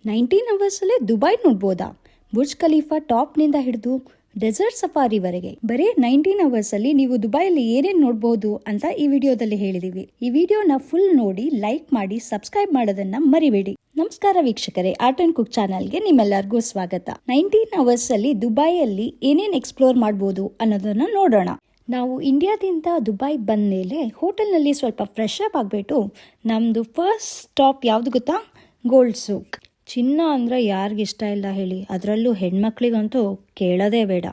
19 ಅವರ್ಸಲ್ಲೇ Dubai ನೋಡ್ಬೋದಾ? Burj Khalifa ಟಾಪ್ನಿಂದ ಹಿಡಿದು dessert ಸಫಾರಿವರೆಗೆ ಬರೀ 19 ಅವರ್ಸಲ್ಲಿ ನೀವು ದುಬೈಯಲ್ಲಿ ಏನೇನು ನೋಡ್ಬೋದು ಅಂತ ಈ ವಿಡಿಯೋದಲ್ಲಿ ಹೇಳಿದೀವಿ. ಈ ವಿಡಿಯೋನ ಫುಲ್ ನೋಡಿ ಲೈಕ್ ಮಾಡಿ ಸಬ್ಸ್ಕ್ರೈಬ್ ಮಾಡೋದನ್ನ ಮರಿಬೇಡಿ. ನಮಸ್ಕಾರ ವೀಕ್ಷಕರೇ, ಆರ್ಟ್ ಅಂಡ್ ಕುಕ್ ಚಾನಲ್ಗೆ ನಿಮ್ಮೆಲ್ಲರಿಗೂ ಸ್ವಾಗತ. 19 ಅವರ್ಸಲ್ಲಿ ದುಬೈಯಲ್ಲಿ ಏನೇನು ಎಕ್ಸ್ಪ್ಲೋರ್ ಮಾಡ್ಬೋದು ಅನ್ನೋದನ್ನ ನೋಡೋಣ. ನಾವು ಇಂಡಿಯಾದಿಂದ ದುಬೈ ಬಂದ ಮೇಲೆ ಹೋಟೆಲ್ನಲ್ಲಿ ಸ್ವಲ್ಪ ಫ್ರೆಶ್ ಅಪ್ ಆಗಿಬಿಟ್ಟು ನಮ್ಮದು ಫಸ್ಟ್ ಸ್ಟಾಪ್ ಯಾವುದು ಗೊತ್ತಾ? ಗೋಲ್ಡ್ ಸೂಕ್. ಚಿನ್ನ ಅಂದರೆ ಯಾರಿಗಿಷ್ಟ ಇಲ್ಲ ಹೇಳಿ, ಅದರಲ್ಲೂ ಹೆಣ್ಮಕ್ಳಿಗಂತೂ ಕೇಳೋದೇ ಬೇಡ.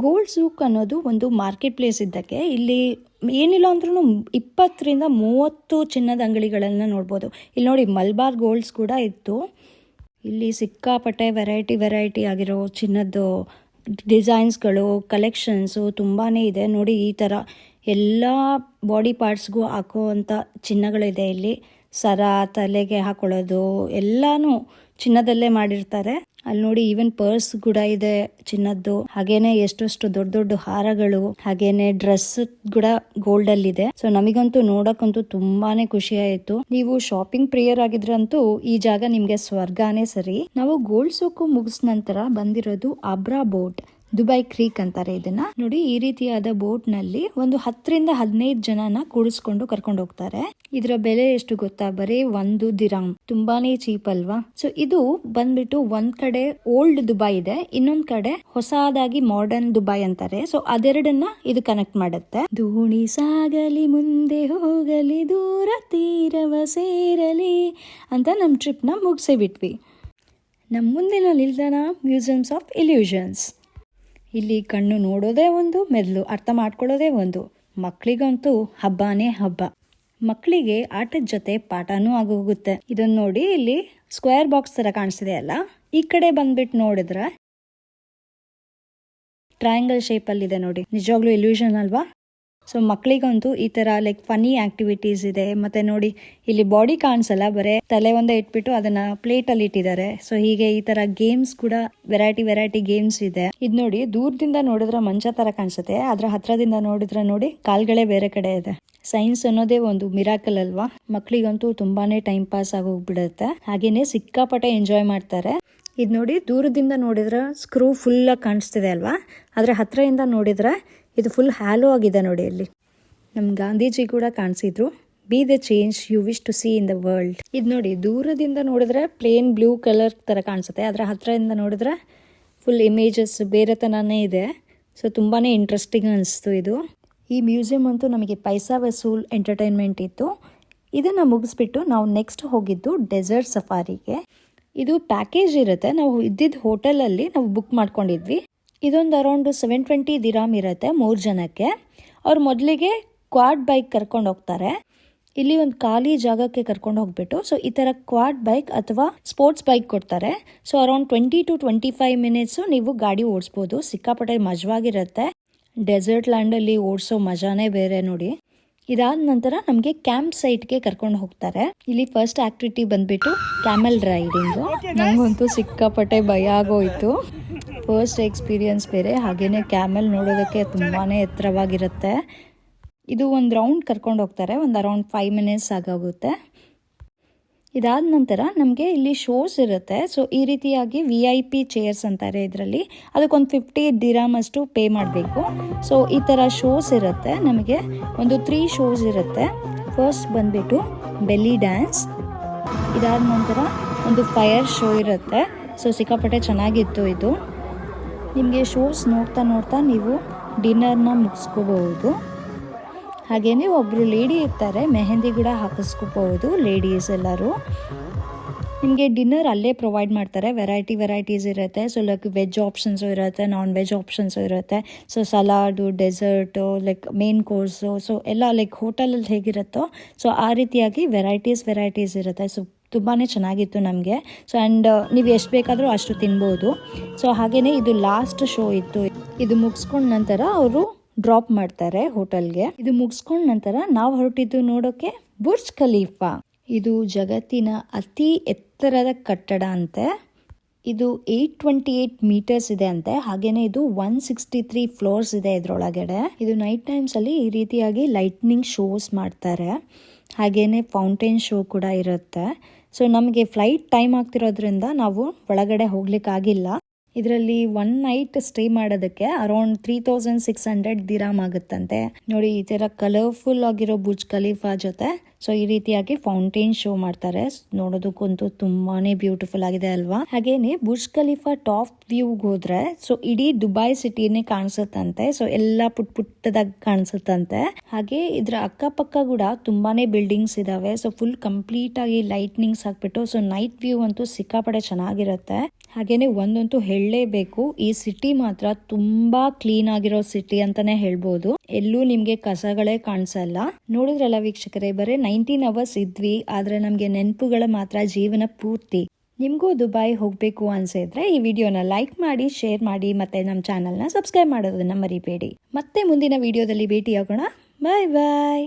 ಗೋಲ್ಡ್ ಸೂಕ್ ಅನ್ನೋದು ಒಂದು ಮಾರ್ಕೆಟ್ ಪ್ಲೇಸ್ ಇದ್ದಕ್ಕೆ ಇಲ್ಲಿ ಏನಿಲ್ಲ ಅಂದ್ರೂ 20ರಿಂದ 30 ಚಿನ್ನದ ಅಂಗಡಿಗಳನ್ನು ನೋಡ್ಬೋದು. ಇಲ್ಲಿ ನೋಡಿ, ಮಲ್ಬಾರ್ ಗೋಲ್ಡ್ಸ್ ಕೂಡ ಇತ್ತು. ಇಲ್ಲಿ ಸಿಕ್ಕಾಪಟ್ಟೆ ವೆರೈಟಿ ಆಗಿರೋ ಚಿನ್ನದ್ದು ಡಿಸೈನ್ಸ್ಗಳು, ಕಲೆಕ್ಷನ್ಸು ತುಂಬಾ ಇದೆ. ನೋಡಿ, ಈ ಥರ ಎಲ್ಲ ಬಾಡಿ ಪಾರ್ಟ್ಸ್ಗೂ ಹಾಕುವಂಥ ಚಿನ್ನಗಳಿದೆ ಇಲ್ಲಿ. ಸರ, ತಲೆಗೆ ಹಾಕೊಳ್ಳೋದು ಎಲ್ಲಾನು ಚಿನ್ನದಲ್ಲೇ ಮಾಡಿರ್ತಾರೆ. ಅಲ್ಲಿ ನೋಡಿ, ಈವನ್ ಪರ್ಸ್ ಕೂಡ ಇದೆ ಚಿನ್ನದ್ದು. ಹಾಗೇನೆ ಎಷ್ಟೆಷ್ಟು ದೊಡ್ಡ ದೊಡ್ಡ ಹಾರಗಳು, ಹಾಗೇನೆ ಡ್ರೆಸ್ ಕೂಡ ಗೋಲ್ಡ್ ಅಲ್ಲಿ ಇದೆ. ಸೊ ನಮಗಂತೂ ನೋಡಕ್ಕಂತೂ ತುಂಬಾನೇ ಖುಷಿ ಆಯ್ತು. ನೀವು ಶಾಪಿಂಗ್ ಪ್ರಿಯರ್ ಆಗಿದ್ರಂತೂ ಈ ಜಾಗ ನಿಮ್ಗೆ ಸ್ವರ್ಗಾನೇ ಸರಿ. ನಾವು ಗೋಲ್ಡ್ ಸೂಕು ಮುಗಿಸ್ ನಂತರ ಬಂದಿರೋದು ಅಬ್ರಾ ಬೋಟ್. ದುಬೈ ಕ್ರೀಕ್ ಅಂತಾರೆ ಇದನ್ನ. ನೋಡಿ, ಈ ರೀತಿಯಾದ ಬೋಟ್ ನಲ್ಲಿ ಒಂದು 10ರಿಂದ 15 ಜನನ ಕೂಡಿಸ್ಕೊಂಡು ಕರ್ಕೊಂಡು ಹೋಗ್ತಾರೆ. ಇದರ ಬೆಲೆ ಎಷ್ಟು ಗೊತ್ತಾ? ಬರೀ 1 ದಿರಾಮ್. ತುಂಬಾನೇ ಚೀಪ್ ಅಲ್ವಾ? ಸೊ ಇದು ಬಂದ್ಬಿಟ್ಟು ಒಂದ್ ಕಡೆ ಓಲ್ಡ್ ದುಬೈ ಇದೆ, ಇನ್ನೊಂದ್ ಕಡೆ ಹೊಸದಾಗಿ ಮಾಡರ್ನ್ ದುಬೈ ಅಂತಾರೆ. ಸೊ ಅದೆರಡನ್ನ ಇದು ಕನೆಕ್ಟ್ ಮಾಡುತ್ತೆ. ದೋಣಿ ಸಾಗಲಿ ಮುಂದೆ ಹೋಗಲಿ, ದೂರ ತೀರವ ಸೇರಲಿ ಅಂತ ನಮ್ ಟ್ರಿಪ್ ನ ಮುಗಿಸೇ ಬಿಟ್ವಿ. ನಮ್ ಮುಂದಿನ ನಿಲ್ದಾಣ ಮ್ಯೂಸಿಯಮ್ಸ್ ಆಫ್ ಇಲ್ಯೂಷನ್ಸ್. ಇಲ್ಲಿ ಕಣ್ಣು ನೋಡೋದೇ ಒಂದು, ಮೆದುಳು ಅರ್ಥ ಮಾಡ್ಕೊಳ್ಳೋದೇ ಒಂದು. ಮಕ್ಕಳಿಗಂತೂ ಹಬ್ಬನೇ ಹಬ್ಬ. ಮಕ್ಕಳಿಗೆ ಆಟದ ಜೊತೆ ಪಾಠನೂ ಆಗೋಗುತ್ತೆ. ಇದನ್ನ ನೋಡಿ, ಇಲ್ಲಿ ಸ್ಕ್ವೇರ್ ಬಾಕ್ಸ್ ತರ ಕಾಣಿಸ್ತಿದೆ ಅಲ್ಲ, ಈ ಕಡೆ ಬಂದ್ಬಿಟ್ಟು ನೋಡಿದ್ರೆ ಟ್ರಯಾಂಗಲ್ ಶೇಪ್ ಅಲ್ಲಿ ಇದೆ ನೋಡಿ. ನಿಜವಾಗ್ಲೂ ಇಲ್ಯೂಷನ್ ಅಲ್ವಾ? ಸೊ ಮಕ್ಕಳಿಗಂತೂ ಈ ತರ ಲೈಕ್ ಫನ್ನಿ ಆಕ್ಟಿವಿಟೀಸ್ ಇದೆ. ಮತ್ತೆ ನೋಡಿ, ಇಲ್ಲಿ ಬಾಡಿ ಕಾಣಿಸಲ್ಲ, ಬರೇ ತಲೆ ಒಂದೇ ಇಟ್ಬಿಟ್ಟು ಅದನ್ನ ಪ್ಲೇಟ್ ಅಲ್ಲಿ ಇಟ್ಟಿದ್ದಾರೆ. ಸೊ ಹೀಗೆ ಈ ತರ ಗೇಮ್ಸ್ ಕೂಡ ವೆರೈಟಿ ಗೇಮ್ಸ್ ಇದೆ. ಇದ್ ನೋಡಿ, ದೂರದಿಂದ ನೋಡಿದ್ರೆ ಮಂಚ ತರ ಕಾಣಿಸುತ್ತೆ, ಆದ್ರೆ ಹತ್ರದಿಂದ ನೋಡಿದ್ರೆ ನೋಡಿ ಕಾಲ್ಗಳೇ ಬೇರೆ ಕಡೆ ಇದೆ. ಸೈನ್ಸ್ ಅನ್ನೋದೇ ಒಂದು ಮಿರಾಕಲ್ ಅಲ್ವಾ? ಮಕ್ಕಳಿಗಂತೂ ತುಂಬಾನೇ ಟೈಮ್ ಪಾಸ್ ಆಗೋಗ್ಬಿಡುತ್ತೆ. ಹಾಗೇನೆ ಸಿಕ್ಕಾಪಟ್ಟೆ ಎಂಜಾಯ್ ಮಾಡ್ತಾರೆ. ಇದ್ ನೋಡಿ, ದೂರದಿಂದ ನೋಡಿದ್ರೆ ಸ್ಕ್ರೂ ಫುಲ್ ಆಗಿ ಕಾಣಿಸ್ತಿದೆ ಅಲ್ವಾ, ಆದ್ರೆ ಹತ್ರದಿಂದ ನೋಡಿದ್ರೆ ಇದು ಫುಲ್ ಹ್ಯಾಲೋ ಆಗಿದೆ ನೋಡಿ. ಇಲ್ಲಿ ನಮ್ ಗಾಂಧೀಜಿ ಕೂಡ ಕಾಣಿಸಿದ್ರು. Be the change you wish to see in the world. ಇದು ನೋಡಿ, ದೂರದಿಂದ ನೋಡಿದ್ರೆ ಪ್ಲೇನ್ ಬ್ಲೂ ಕಲರ್ ತರ ಕಾಣಿಸುತ್ತೆ, ಆದ್ರೆ ಹತ್ರದಿಂದ ನೋಡಿದ್ರೆ ಫುಲ್ ಇಮೇಜಸ್ ಬೇರೆ ತನಾನೇ ಇದೆ. ಸೊ ತುಂಬಾನೇ ಇಂಟ್ರೆಸ್ಟಿಂಗ್ ಅನಿಸ್ತು ಇದು. ಈ ಮ್ಯೂಸಿಯಂ ಅಂತೂ ನಮಗೆ ಪೈಸಾ ವಸೂಲ್ ಎಂಟರ್ಟೈನ್ಮೆಂಟ್ ಇತ್ತು. ಇದನ್ನ ಮುಗಿಸ್ಬಿಟ್ಟು ನಾವು ನೆಕ್ಸ್ಟ್ ಹೋಗಿದ್ದು ಡೆಸರ್ಟ್ ಸಫಾರಿಗೆ. ಇದು ಪ್ಯಾಕೇಜ್ ಇರುತ್ತೆ. ನಾವು ಇದ್ದಿದ್ದ ಹೋಟೆಲಲ್ಲಿ ನಾವು ಬುಕ್ ಮಾಡ್ಕೊಂಡಿದ್ವಿ. ಇದೊಂದು ಅರೌಂಡ್ 720 ದಿರಾಮ್ ಇರುತ್ತೆ 3 ಜನಕ್ಕೆ. ಅವ್ರು ಮೊದಲಿಗೆ ಕ್ವಾಡ್ ಬೈಕ್ ಕರ್ಕೊಂಡು ಹೋಗ್ತಾರೆ. ಇಲ್ಲಿ ಒಂದು ಖಾಲಿ ಜಾಗಕ್ಕೆ ಕರ್ಕೊಂಡು ಹೋಗ್ಬಿಟ್ಟು ಸೊ ಈ ತರ ಕ್ವಾಡ್ ಬೈಕ್ ಅಥವಾ ಸ್ಪೋರ್ಟ್ಸ್ ಬೈಕ್ ಕೊಡ್ತಾರೆ. ಸೊ ಅರೌಂಡ್ 20 to 25 ಮಿನಿಟ್ಸ್ ನೀವು ಗಾಡಿ ಓಡಿಸ್ಬೋದು. ಸಿಕ್ಕಾಪಟ್ಟೆ ಮಜವಾಗಿರುತ್ತೆ. ಡೆಸರ್ಟ್ ಲ್ಯಾಂಡ್ ಅಲ್ಲಿ ಓಡಿಸೋ ಮಜಾನೇ ಬೇರೆ ನೋಡಿ. ಇದಾದ ನಂತರ ನಮಗೆ ಕ್ಯಾಂಪ್ ಸೈಟ್ಗೆ ಕರ್ಕೊಂಡು ಹೋಗ್ತಾರೆ. ಇಲ್ಲಿ ಫಸ್ಟ್ ಆಕ್ಟಿವಿಟಿ ಬಂದ್ಬಿಟ್ಟು ಕ್ಯಾಮೆಲ್ ರೈಡಿಂಗ್. ನಂಗಂತೂ ಸಿಕ್ಕಾಪಟ್ಟೆ ಭಯ ಆಗೋಯ್ತು. ಫಸ್ಟ್ ಎಕ್ಸ್ಪೀರಿಯನ್ಸ್ ಬೇರೆ. ಹಾಗೇನೆ ಕ್ಯಾಮೆಲ್ ನೋಡೋದಕ್ಕೆ ತುಂಬಾನೇ ಎತ್ತರವಾಗಿರುತ್ತೆ. ಇದು ಒಂದು ರೌಂಡ್ ಕರ್ಕೊಂಡು ಹೋಗ್ತಾರೆ, ಒಂದು ಅರೌಂಡ್ 5 ಮಿನಿಟ್ಸ್ ಆಗೋಗುತ್ತೆ. ಇದಾದ ನಂತರ ನಮಗೆ ಇಲ್ಲಿ ಶೋಸ್ ಇರುತ್ತೆ. ಸೊ ಈ ರೀತಿಯಾಗಿ VIP ಚೇರ್ಸ್ ಅಂತಾರೆ ಇದರಲ್ಲಿ. ಅದಕ್ಕೊಂದು 50 ದಿರಾಮ್ ಅಷ್ಟು ಪೇ ಮಾಡಬೇಕು. ಸೊ ಈ ಥರ ಶೋಸ್ ಇರುತ್ತೆ. ನಮಗೆ ಒಂದು 3 ಶೋಸ್ ಇರುತ್ತೆ. ಫಸ್ಟ್ ಬಂದ್ಬಿಟ್ಟು ಬೆಲ್ಲಿ ಡ್ಯಾನ್ಸ್. ಇದಾದ ನಂತರ ಒಂದು ಫೈರ್ ಶೋ ಇರುತ್ತೆ. ಸೊ ಸಿಕ್ಕಾಪಟ್ಟೆ ಚೆನ್ನಾಗಿತ್ತು ಇದು. ನಿಮಗೆ ಶೋಸ್ ನೋಡ್ತಾ ನೀವು ಡಿನ್ನರ್ನ ಮುಗಿಸ್ಕೋಬಹುದು. ಹಾಗೇನೆ ಒಬ್ಬರು ಲೇಡಿ ಇರ್ತಾರೆ, ಮೆಹಂದಿ ಕೂಡ ಹಾಕಿಸ್ಕೋಬಹುದು ಲೇಡೀಸ್ ಎಲ್ಲರೂ. ನಿಮಗೆ ಡಿನ್ನರ್ ಅಲ್ಲೇ ಪ್ರೊವೈಡ್ ಮಾಡ್ತಾರೆ. ವೆರೈಟೀಸ್ ಇರುತ್ತೆ. ಸೊ ಲೈಕ್ ವೆಜ್ ಆಪ್ಷನ್ಸು ಇರುತ್ತೆ, ನಾನ್ ವೆಜ್ ಆಪ್ಷನ್ಸು ಇರುತ್ತೆ. So salad, desert, like main course, so ಎಲ್ಲ ಲೈಕ್ ಹೋಟೆಲಲ್ಲಿ ಹೇಗಿರುತ್ತೋ ಸೊ ಆ ರೀತಿಯಾಗಿ ವೆರೈಟೀಸ್ ಇರುತ್ತೆ. ಸೊ ತುಂಬಾ ಚೆನ್ನಾಗಿತ್ತು ನಮಗೆ. ಸೊ ಆ್ಯಂಡ್ ನೀವು ಎಷ್ಟು ಬೇಕಾದರೂ ಅಷ್ಟು ತಿನ್ಬೋದು. ಸೊ ಹಾಗೆಯೇ ಇದು ಲಾಸ್ಟ್ ಶೋ ಇತ್ತು. ಇದು ಮುಗಿಸ್ಕೊಂಡ ನಂತರ ಅವರು ಡ್ರಾಪ್ ಮಾಡ್ತಾರೆ ಹೋಟೆಲ್ಗೆ. ಇದು ಮುಗಿಸ್ಕೊಂಡ ನಂತರ ನಾವು ಹೊರಟಿದ್ದು ನೋಡೋಕೆ ಬುರ್ಜ್ ಖಲೀಫಾ. ಇದು ಜಗತ್ತಿನ ಅತಿ ಎತ್ತರದ ಕಟ್ಟಡ ಅಂತೆ. ಇದು 828 ಮೀಟರ್ಸ್ ಇದೆ ಅಂತೆ. ಹಾಗೇನೆ ಇದು 163 ಫ್ಲೋರ್ಸ್ ಇದೆ ಇದ್ರೊಳಗಡೆ. ಇದು ನೈಟ್ ಟೈಮ್ಸ್ ಅಲ್ಲಿ ಈ ರೀತಿಯಾಗಿ ಲೈಟ್ನಿಂಗ್ ಶೋಸ್ ಮಾಡ್ತಾರೆ. ಹಾಗೇನೆ ಫೌಂಟೇನ್ ಶೋ ಕೂಡ ಇರುತ್ತೆ. ಸೊ ನಮಗೆ ಫ್ಲೈಟ್ ಟೈಮ್ ಆಗ್ತಿರೋದ್ರಿಂದ ನಾವು ಒಳಗಡೆ ಹೋಗ್ಲಿಕ್ಕಾಗಿಲ್ಲ. ಇದರಲ್ಲಿ 1 ನೈಟ್ ಸ್ಟೇ ಮಾಡೋದಕ್ಕೆ ಅರೌಂಡ್ 3600 ದಿರಾಮ್ ಆಗುತ್ತಂತೆ. ನೋಡಿ ಈ ತರ ಕಲರ್ಫುಲ್ ಆಗಿರೋ ಬುರ್ಜ್ ಖಲೀಫಾ ಜೊತೆ ಸೊ ಈ ರೀತಿಯಾಗಿ ಫೌಂಟೇನ್ ಶೋ ಮಾಡ್ತಾರೆ. ನೋಡೋದಕ್ಕಂತೂ ತುಂಬಾನೇ ಬ್ಯೂಟಿಫುಲ್ ಆಗಿದೆ ಅಲ್ವಾ. ಹಾಗೇನೆ ಬುರ್ಜ್ ಖಲೀಫಾ ಟಾಪ್ ವ್ಯೂಗೆ ಹೋದ್ರೆ ಸೊ ಇಡೀ ದುಬೈ ಸಿಟಿನೇ ಕಾಣಿಸುತ್ತಂತೆ. ಸೊ ಎಲ್ಲಾ ಪುಟ್ಟದಾಗಿ ಕಾಣಿಸುತ್ತಂತೆ. ಹಾಗೆ ಇದ್ರ ಅಕ್ಕಪಕ್ಕ ಕೂಡ ತುಂಬಾನೇ ಬಿಲ್ಡಿಂಗ್ಸ್ ಇದಾವೆ. ಸೊ ಫುಲ್ ಕಂಪ್ಲೀಟ್ ಆಗಿ ಲೈಟ್ನಿಂಗ್ಸ್ ಹಾಕ್ಬಿಟ್ಟು ಸೊ ನೈಟ್ ವ್ಯೂ ಅಂತೂ ಸಿಕ್ಕಾಪಡೆ ಚೆನ್ನಾಗಿರುತ್ತೆ. ಹಾಗೇನೆ ಒಂದಂತೂ ಹೇಳಲೇಬೇಕು, ಈ ಸಿಟಿ ಮಾತ್ರ ತುಂಬಾ ಕ್ಲೀನ್ ಆಗಿರೋ ಸಿಟಿ ಅಂತಾನೆ ಹೇಳ್ಬೋದು. ಎಲ್ಲೂ ನಿಮ್ಗೆ ಕಸಗಳೇ ಕಾಣಿಸಲ್ಲ. ನೋಡಿದ್ರಲ್ಲ ವೀಕ್ಷಕರೇ, ಬರೀ 19 ಅವರ್ಸ್ ಇದ್ವಿ, ಆದ್ರೆ ನಮ್ಗೆ ನೆನಪುಗಳ ಮಾತ್ರ ಜೀವನ ಪೂರ್ತಿ. ನಿಮ್ಗೂ ದುಬೈ ಹೋಗ್ಬೇಕು ಅನ್ಸಿದ್ರೆ ಈ ವಿಡಿಯೋನ ಲೈಕ್ ಮಾಡಿ, ಶೇರ್ ಮಾಡಿ, ಮತ್ತೆ ನಮ್ಮ ಚಾನಲ್ನ ಸಬ್ಸ್ಕ್ರೈಬ್ ಮಾಡೋದನ್ನ ಮರಿಬೇಡಿ. ಮತ್ತೆ ಮುಂದಿನ ವಿಡಿಯೋದಲ್ಲಿ ಭೇಟಿಯಾಗೋಣ. ಬಾಯ್ ಬಾಯ್.